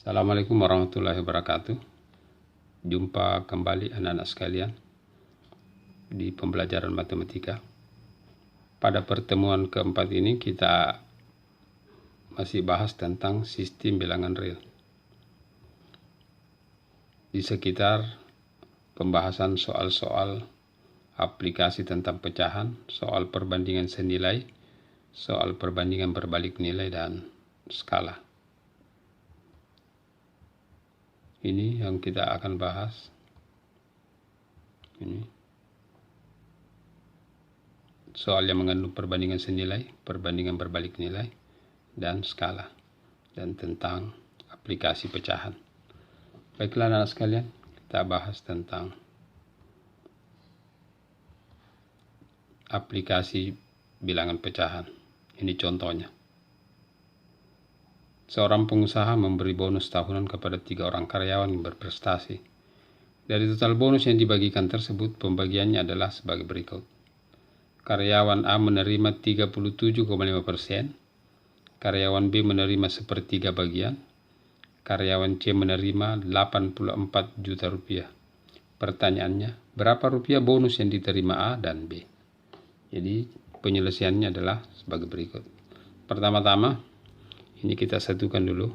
Assalamualaikum warahmatullahi wabarakatuh. Jumpa kembali anak-anak sekalian di pembelajaran matematika. Pada pertemuan keempat ini kita masih bahas tentang sistem bilangan real. Di sekitar pembahasan soal-soal aplikasi tentang pecahan, soal perbandingan senilai, soal perbandingan berbalik nilai, dan skala. Ini yang kita akan bahas. Ini soal yang mengandung perbandingan senilai, perbandingan berbalik nilai, dan skala, dan tentang aplikasi pecahan. Baiklah anak sekalian, kita bahas tentang aplikasi bilangan pecahan. Ini contohnya. Seorang pengusaha memberi bonus tahunan kepada 3 orang karyawan yang berprestasi. Dari total bonus yang dibagikan tersebut, pembagiannya adalah sebagai berikut. Karyawan A menerima 37,5%, karyawan B menerima 1/3 bagian, karyawan C menerima 84 juta rupiah. Pertanyaannya, berapa rupiah bonus yang diterima A dan B? Jadi penyelesaiannya adalah sebagai berikut. Pertama-tama, ini kita satukan dulu.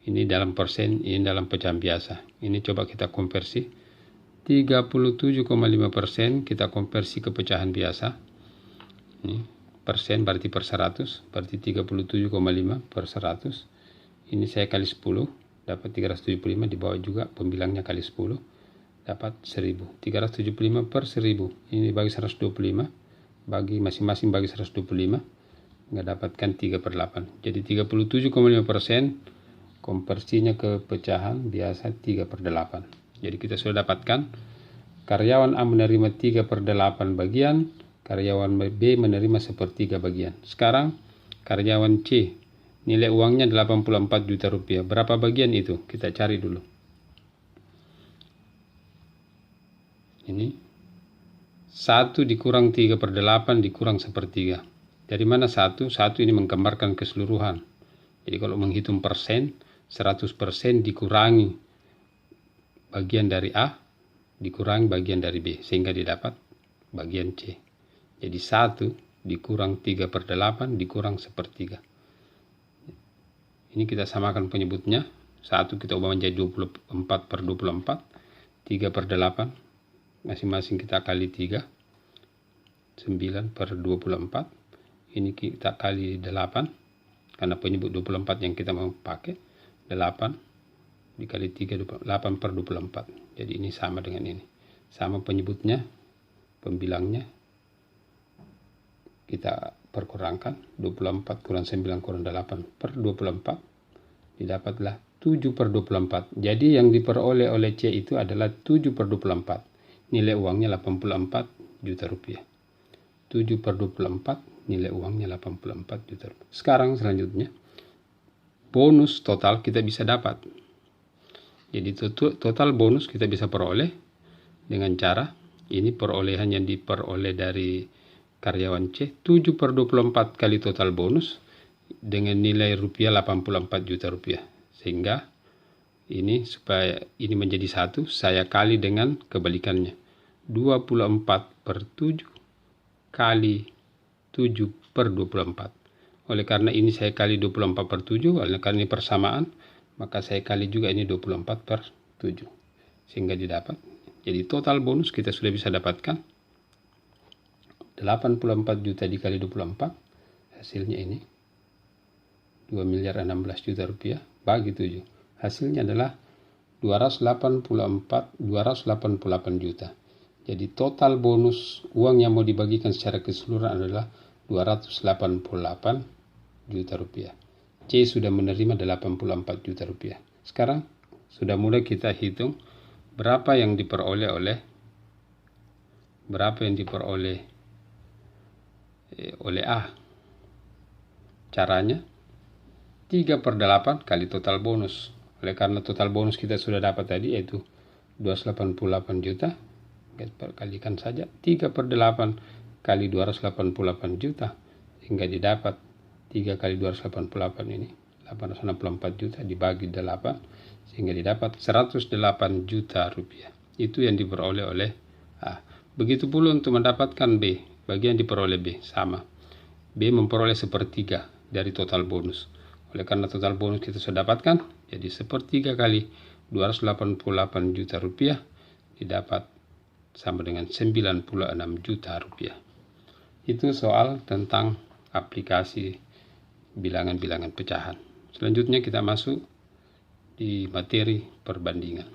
Ini dalam persen, ini dalam pecahan biasa. Ini coba kita konversi. 37,5% kita konversi ke pecahan biasa. Ini persen berarti per 100, berarti 37,5 per 100. Ini saya kali 10, dapat 375, di bawah juga pembilangnya kali 10, dapat 1000. 375 per 1000, ini bagi 125, bagi masing-masing bagi 125. Nggak dapatkan 3/8. Jadi 37,5% konversinya ke pecahan biasa 3/8. Jadi kita sudah dapatkan karyawan A menerima 3/8 bagian, karyawan B menerima 1/3 bagian. Sekarang karyawan C, nilai uangnya 84 juta rupiah. Berapa bagian itu? Kita cari dulu. Ini 1 dikurang 3/8 dikurang 1/3. Dari mana 1? 1 ini menggambarkan keseluruhan. Jadi kalau menghitung persen, 100% dikurangi bagian dari A, dikurangi bagian dari B, sehingga didapat bagian C. Jadi 1 dikurang 3/8 dikurang 1/3. Ini kita samakan penyebutnya. 1 kita ubah menjadi 24/24, 3/8, masing-masing kita kali 3, 9/24. Ini kita kali 8, karena penyebut 24 yang kita mau pakai. 8 dikali 3, 8/24. Jadi ini sama dengan ini. Sama penyebutnya, pembilangnya. Kita perkurangkan. 24 kurang 9 kurang 8/24. Didapatlah 7/24. Jadi yang diperoleh oleh C itu adalah 7/24. Nilai uangnya 84 juta rupiah. 7/24. Nilai uangnya 84 juta. Sekarang selanjutnya, bonus total kita bisa dapat. Jadi total bonus kita bisa peroleh dengan cara ini, perolehan yang diperoleh dari karyawan C, 7/24 kali total bonus dengan nilai rupiah 84 juta rupiah. Sehingga ini, supaya ini menjadi 1, saya kali dengan kebalikannya. 24/7 kali 7/24. Oleh karena ini saya kali 24/7, oleh karena ini persamaan, maka saya kali juga ini 24/7, sehingga didapat. Jadi total bonus kita sudah bisa dapatkan 84 juta dikali 24, hasilnya ini 2.016 juta rupiah bagi 7. Hasilnya adalah 288 juta. Jadi total bonus uang yang mau dibagikan secara keseluruhan adalah 288 juta rupiah. C sudah menerima 84 juta rupiah. Sekarang sudah mulai kita hitung berapa yang diperoleh oleh A. Caranya 3/8 kali total bonus. Oleh karena total bonus kita sudah dapat tadi, yaitu 288 juta. Kalikan saja 3/8 kali 288 juta, sehingga didapat 3 kali 288 ini 864 juta dibagi 8 sehingga didapat 108 juta rupiah. Itu yang diperoleh oleh A. Begitu pula untuk mendapatkan B, bagian diperoleh B sama. B memperoleh 1/3 dari total bonus. Oleh karena total bonus kita sudah dapatkan, jadi 1/3 kali 288 juta rupiah didapat sama dengan 96 juta rupiah. Itu soal tentang aplikasi bilangan-bilangan pecahan. Selanjutnya kita masuk di materi perbandingan.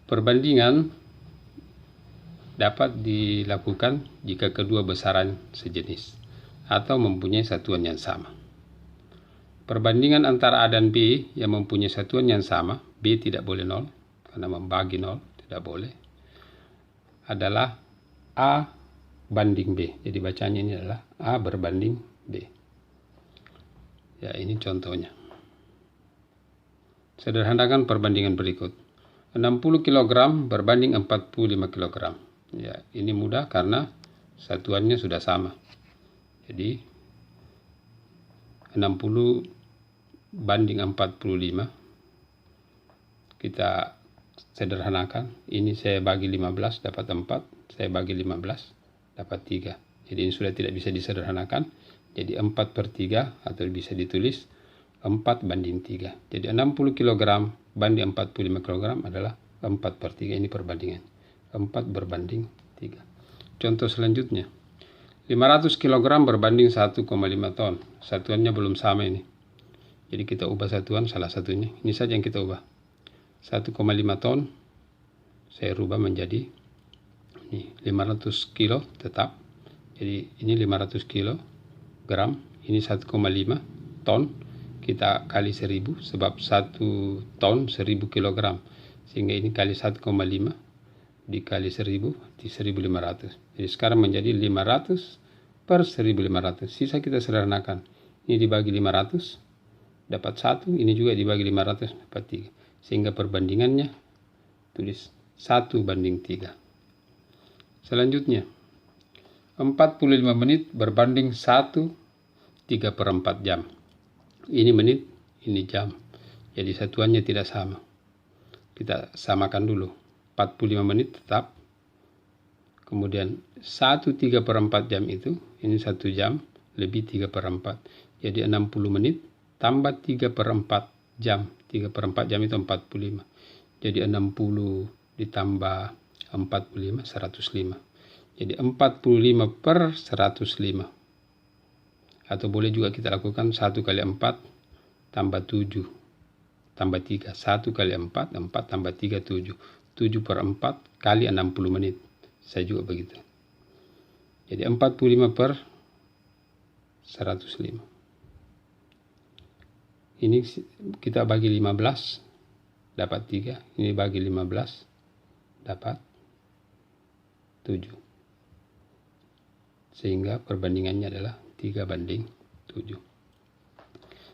Perbandingan dapat dilakukan jika kedua besaran sejenis atau mempunyai satuan yang sama. Perbandingan antara A dan B yang mempunyai satuan yang sama, B tidak boleh 0 karena membagi 0 tidak boleh, adalah A banding B. Jadi bacanya ini adalah A berbanding B. Ya, ini contohnya. Sederhanakan perbandingan berikut. 60 kg berbanding 45 kg. Ya, ini mudah karena satuannya sudah sama. Jadi 60 banding 45 kita sederhanakan. Ini saya bagi 15 dapat 4, saya bagi 15 dapat 3. Jadi ini sudah tidak bisa disederhanakan. Jadi 4/3 atau bisa ditulis 4 banding 3. Jadi 60 kg banding 45 kg adalah 4/3. Ini perbandingan 4 berbanding 3. Contoh selanjutnya, 500 kg berbanding 1,5 ton. Satuannya belum sama ini. Jadi kita ubah satuan salah satunya. Ini saja yang kita ubah. 1,5 ton saya rubah menjadi ini 500 kilo tetap. Jadi ini 500 kilo gram, ini 1,5 ton. Kita kali 1000 sebab 1 ton 1000 kilogram. Sehingga ini kali 1,5 dikali 1000 di 1500. Jadi sekarang menjadi 500 per 1500. Sisa kita sederhanakan. Ini dibagi 500 dapat 1, ini juga dibagi 500 dapat 3. Sehingga perbandingannya tulis 1 banding 3. Selanjutnya 45 menit berbanding 1 3/4 jam. Ini menit, ini jam. Jadi satuannya tidak sama. Kita samakan dulu. 45 menit tetap. Kemudian 1 3/4 jam itu, ini 1 jam lebih 3/4. Jadi 60 menit tambah 3/4 jam. 3/4 jam itu 45. Jadi 60 ditambah 45, 105. Jadi 45 per 105. Atau boleh juga kita lakukan 1 kali 4 tambah 7 tambah 3. 1 kali 4, 4 tambah 3, 7. 7/4 kali 60 menit. Saya juga begitu. Jadi 45 per 105. Ini kita bagi 15 dapat 3. Ini bagi 15 dapat 7. Sehingga perbandingannya adalah 3 banding 7.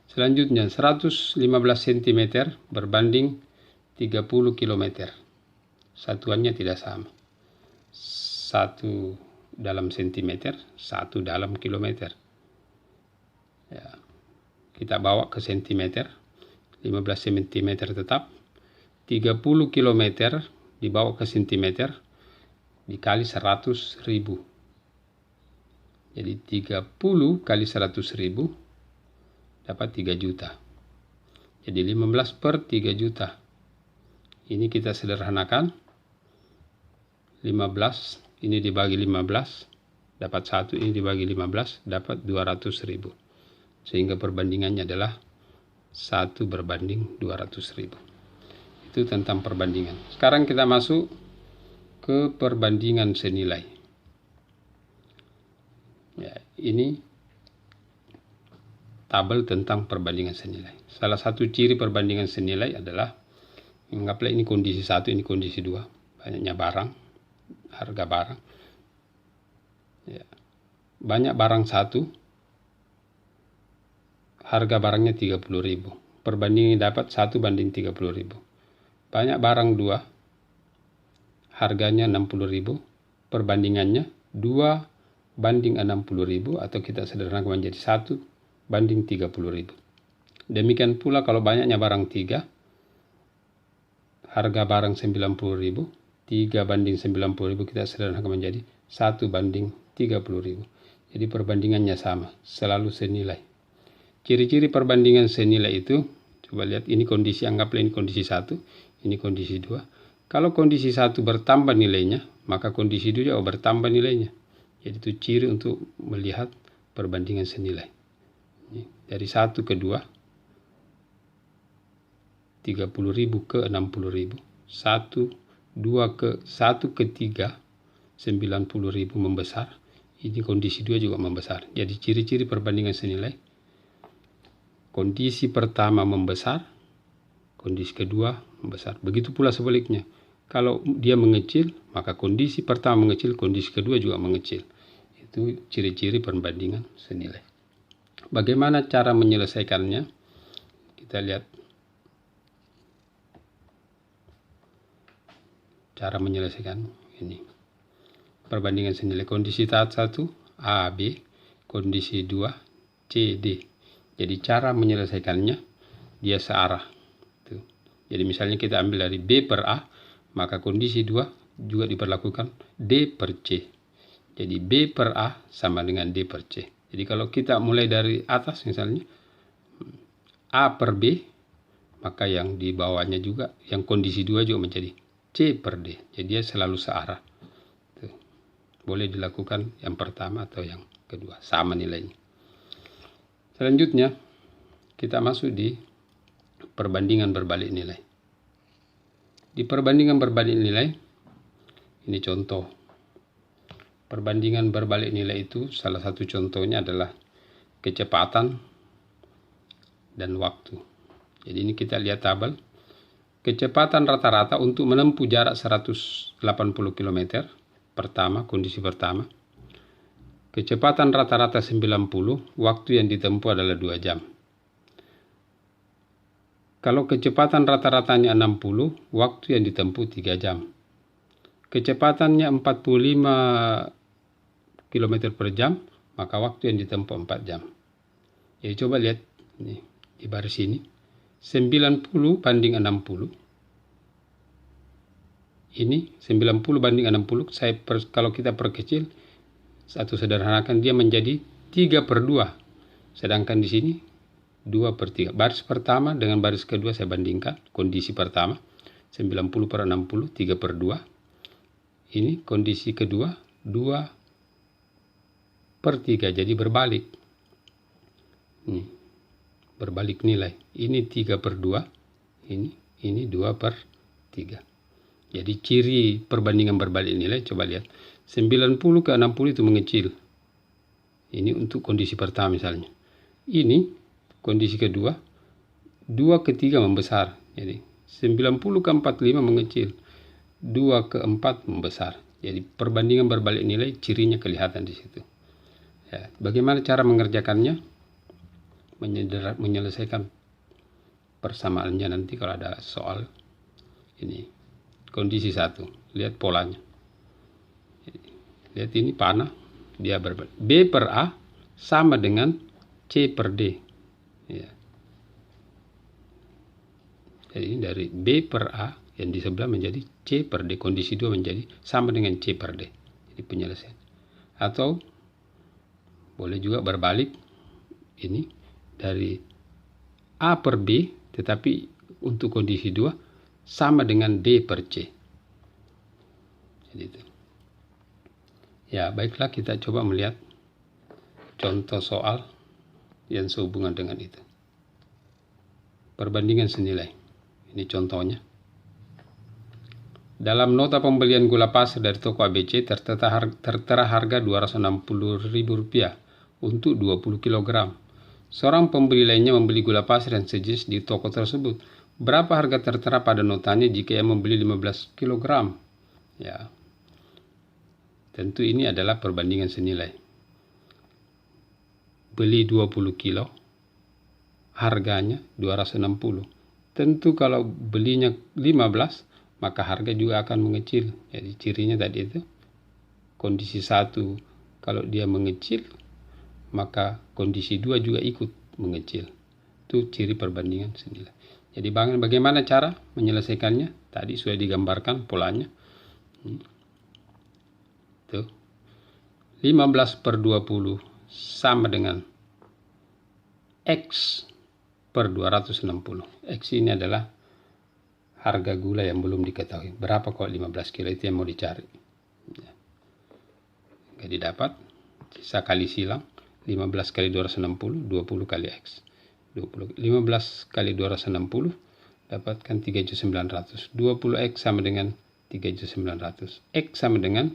Selanjutnya 115 cm berbanding 30 km. Satuannya tidak sama. 1 dalam cm, 1 dalam kilometer. Ya. Kita bawa ke cm. 15 cm tetap. 30 km dibawa ke cm dikali 100.000. Jadi 30 kali 100.000 dapat 3 juta. Jadi 15 per 3 juta. Ini kita sederhanakan. 15 ini dibagi 15 dapat 1, ini dibagi 15 dapat 200.000. Sehingga perbandingannya adalah 1 berbanding 200.000. Itu tentang perbandingan. Sekarang kita masuk ke perbandingan senilai. Ya, ini tabel tentang perbandingan senilai. Salah satu ciri perbandingan senilai adalah, anggaplah ini kondisi 1, ini kondisi 2. Banyaknya barang, harga barang. Ya. Banyak barang 1, harga barangnya 30.000. Perbandingan dapat 1 banding 30.000. Banyak barang 2, harganya 60.000. Perbandingannya 2 banding 60.000 atau kita sederhanakan menjadi 1 banding 30.000. Demikian pula kalau banyaknya barang 3, harga barang 90.000, 3 banding 90.000 kita sederhanakan menjadi 1 banding 30.000. Jadi perbandingannya sama, selalu senilai. Ciri-ciri perbandingan senilai itu, coba lihat, ini kondisi, anggaplah ini kondisi 1, ini kondisi 2. Kalau kondisi 1 bertambah nilainya, maka kondisi 2 juga bertambah nilainya. Jadi itu ciri untuk melihat perbandingan senilai. Dari 1 ke 2, 30.000 ke 60.000, 1 ke 3, 90.000 membesar. Ini kondisi 2 juga membesar. Jadi ciri-ciri perbandingan senilai, kondisi pertama membesar, kondisi kedua membesar. Begitu pula sebaliknya. Kalau dia mengecil, maka kondisi pertama mengecil, kondisi kedua juga mengecil. Itu ciri-ciri perbandingan senilai. Bagaimana cara menyelesaikannya? Kita lihat cara menyelesaikan ini. Perbandingan senilai kondisi tahap 1 A, B, kondisi 2 C, D. Jadi cara menyelesaikannya dia searah. Tuh. Jadi misalnya kita ambil dari B per A, maka kondisi 2 juga diperlakukan D per C. Jadi B per A sama dengan D per C. Jadi kalau kita mulai dari atas misalnya A per B, maka yang di bawahnya juga, yang kondisi 2 juga menjadi C per D. Jadi dia selalu searah. Tuh. Boleh dilakukan yang pertama atau yang kedua, sama nilainya. Selanjutnya kita masuk di perbandingan berbalik nilai. Di perbandingan berbalik nilai, ini contoh. Perbandingan berbalik nilai itu salah satu contohnya adalah kecepatan dan waktu. Jadi ini kita lihat tabel. Kecepatan rata-rata untuk menempuh jarak 180 km pertama, kondisi pertama. Kecepatan rata-rata 90, waktu yang ditempuh adalah 2 jam. Kalau kecepatan rata-ratanya 60, waktu yang ditempuh 3 jam. Kecepatannya 45 km per jam, maka waktu yang ditempuh 4 jam. Jadi coba lihat ini, di baris ini. 90 banding 60. Ini 90 banding 60. Kalau kita perkecil, satu sederhanakan, dia menjadi 3 per 2. Sedangkan di sini 2 per 3. Baris pertama dengan baris kedua saya bandingkan. Kondisi pertama 90 per 60, 3 per 2. Ini kondisi kedua 2 per 3. Jadi berbalik. Ini berbalik nilai. Ini 3 per 2. Ini 2 per 3. Jadi ciri perbandingan berbalik nilai, coba lihat. 90 ke 60 itu mengecil. Ini untuk kondisi pertama misalnya. Ini kondisi kedua, 2 ke 3 membesar. Jadi 90 ke 45 mengecil. 2 ke 4 membesar. Jadi perbandingan berbalik nilai cirinya kelihatan di situ. Ya, bagaimana cara mengerjakannya? Menyelesaikan persamaannya nanti kalau ada soal. Ini kondisi 1, lihat polanya. Lihat ini panah, dia berbalik. B per A sama dengan C per D. Ya. Jadi ini dari B per A yang di sebelah menjadi C per D. Kondisi 2 menjadi sama dengan C per D. Jadi penyelesaian. Atau boleh juga berbalik. Ini dari A per B, tetapi untuk kondisi 2 sama dengan D per C. Jadi itu. Ya, baiklah kita coba melihat contoh soal yang sehubungan dengan itu. Perbandingan senilai. Ini contohnya. Dalam nota pembelian gula pasir dari toko ABC tertera harga Rp260.000 untuk 20 kg. Seorang pembeli lainnya membeli gula pasir yang sejenis di toko tersebut. Berapa harga tertera pada notanya jika ia membeli 15 kg? Ya. Tentu ini adalah perbandingan senilai. Beli 20 kilo, harganya 260. Tentu kalau belinya 15, maka harga juga akan mengecil. Jadi cirinya tadi itu. Kondisi 1, kalau dia mengecil, maka kondisi 2 juga ikut mengecil. Itu ciri perbandingan senilai. Jadi bagaimana cara menyelesaikannya? Tadi sudah digambarkan polanya. Tuh. 15/20 sama dengan X per 260. X ini adalah harga gula yang belum diketahui. Berapa kalau 15 kilo itu yang mau dicari. Jadi didapat. Sisa kali silang. 15 kali 260, 20 kali X. 15 kali 260, dapatkan 3.900. 20X sama dengan 3.900. X sama dengan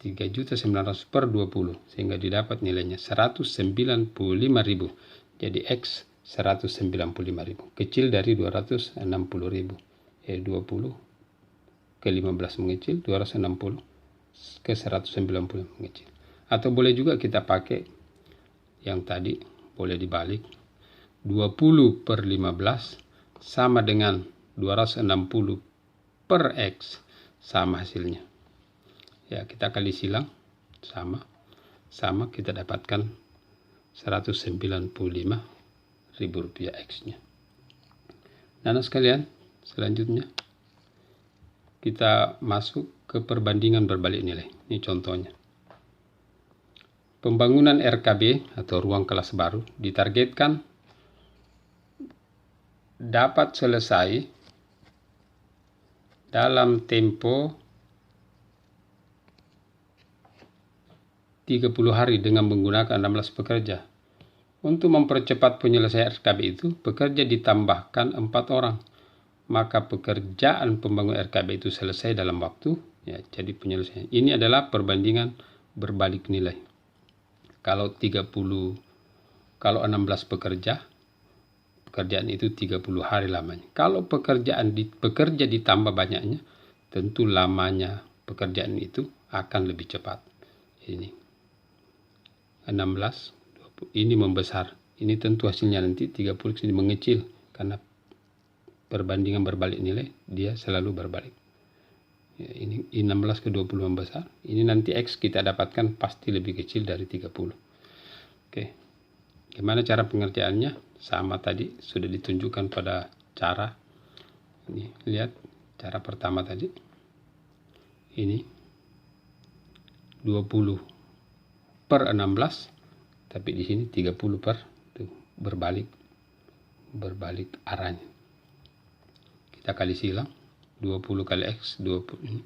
3.900 per 20. Sehingga didapat nilainya 195.000. Jadi X 195.000. Kecil dari 260.000. 20 ke 15 mengecil, 260 ke 190 mengecil. Atau boleh juga kita pakai yang tadi, boleh dibalik. 20 per 15 sama dengan 260 per X, sama hasilnya. Ya, kita kali silang, sama kita dapatkan 195.000 rupiah X-nya. Nah, sekalian, selanjutnya kita masuk ke perbandingan berbalik nilai. Ini contohnya. Pembangunan RKB atau ruang kelas baru ditargetkan dapat selesai dalam tempo 30 hari dengan menggunakan 16 pekerja. Untuk mempercepat penyelesaian RKB itu, pekerja ditambahkan 4 orang. Maka pekerjaan pembangunan RKB itu selesai dalam waktu. Ya, jadi penyelesaian. Ini adalah perbandingan berbalik nilai. Kalau 16 pekerjaan itu 30 hari lamanya. Kalau pekerja ditambah banyaknya, tentu lamanya pekerjaan itu akan lebih cepat. Ini 16, 20, ini membesar. Ini tentu hasilnya nanti 30 ini mengecil karena perbandingan berbalik nilai dia selalu berbalik. Ya, ini 16 ke 20 membesar. Ini nanti X kita dapatkan pasti lebih kecil dari 30. Oke. Gimana cara pengerjaannya? Sama tadi sudah ditunjukkan pada cara. Ini lihat cara pertama tadi. Ini 20 per 16, tapi di sini 30 per tuh, berbalik arahnya. Kita kali silang 20 kali X 20 ini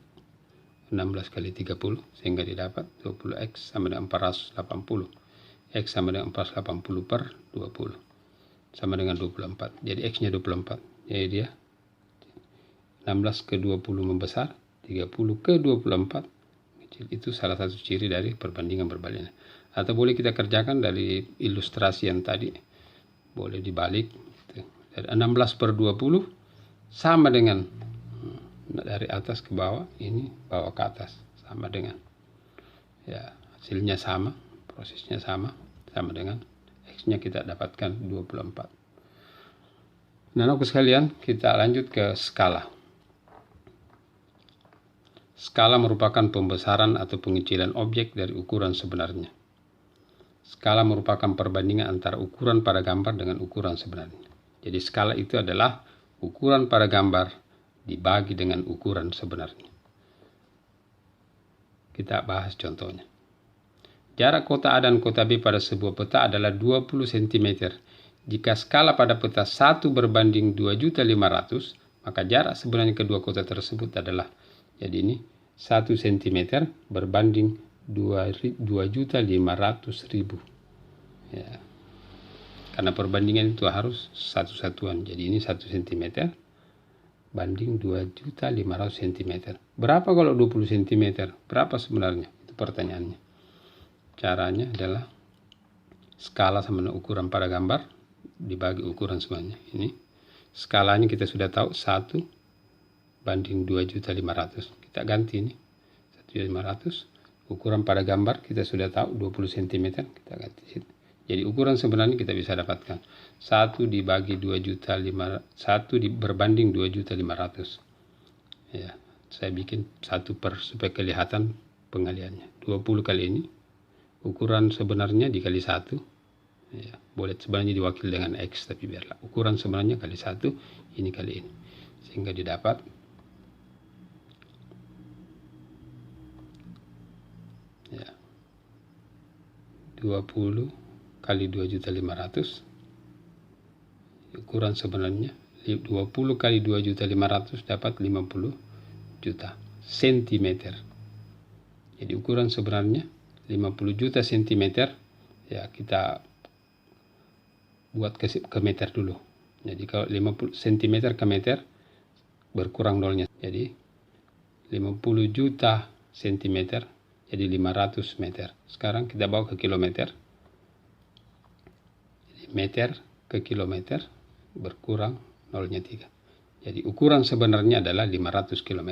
16 kali 30 sehingga didapat 20X sama dengan 480. X sama dengan 480 per 20 sama dengan 24. Jadi X nya 24. Jadi dia 16 ke 20 membesar, 30 ke 24 kecil. Itu salah satu ciri dari perbandingan berbaliknya. Atau boleh kita kerjakan dari ilustrasi yang tadi. Boleh dibalik. Dari 16 per 20 sama dengan dari atas ke bawah, ini bawah ke atas, sama dengan ya hasilnya sama, prosesnya sama dengan X nya kita dapatkan 24. Nah, anak sekalian, kita lanjut ke skala. Skala merupakan pembesaran atau pengecilan objek dari ukuran sebenarnya. Skala merupakan perbandingan antara ukuran pada gambar dengan ukuran sebenarnya. Jadi skala itu adalah ukuran pada gambar dibagi dengan ukuran sebenarnya. Kita bahas contohnya. Jarak kota A dan kota B pada sebuah peta adalah 20 cm. Jika skala pada peta 1 berbanding 2.500.000, maka jarak sebenarnya kedua kota tersebut adalah, jadi ini 1 cm berbanding 2.500.000. Ya. Karena perbandingan itu harus satu-satuan. Jadi ini 1 cm banding 2.500.000 cm. Berapa kalau 20 cm? Berapa sebenarnya? Itu pertanyaannya. Caranya adalah skala sama dengan ukuran pada gambar dibagi ukuran semuanya. Ini skalanya kita sudah tahu 1 banding 2.500.000. Kita ganti ini 1.500. Ukuran pada gambar kita sudah tahu 20 cm. Kita ganti situ. Jadi ukuran sebenarnya kita bisa dapatkan 1 dibagi 2.500.000, 1 berbanding 2.500.000. Ya, saya bikin 1 per supaya kelihatan pengaliannya. 20 kali ini ukuran sebenarnya dikali 1, Ya, boleh sebenarnya diwakili dengan X, tapi biarlah ukuran sebenarnya kali 1, ini kali ini, sehingga didapat ya 20 kali 2.500.000. Ukuran sebenarnya 20 kali 2.500.000 dapat 50 juta sentimeter. Jadi ukuran sebenarnya 50 juta sentimeter. Ya, kita buat ke meter dulu. Jadi kalau 50 cm ke meter berkurang nolnya. Jadi 50 juta cm jadi 500 meter. Sekarang kita bawa ke kilometer. Jadi meter ke kilometer berkurang nolnya 3. Jadi ukuran sebenarnya adalah 500 km.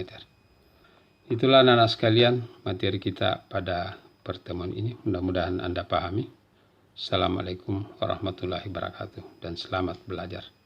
Itulah anak-anak sekalian materi kita pada pertemuan ini. Mudah-mudahan Anda pahami. Assalamualaikum warahmatullahi wabarakatuh dan selamat belajar.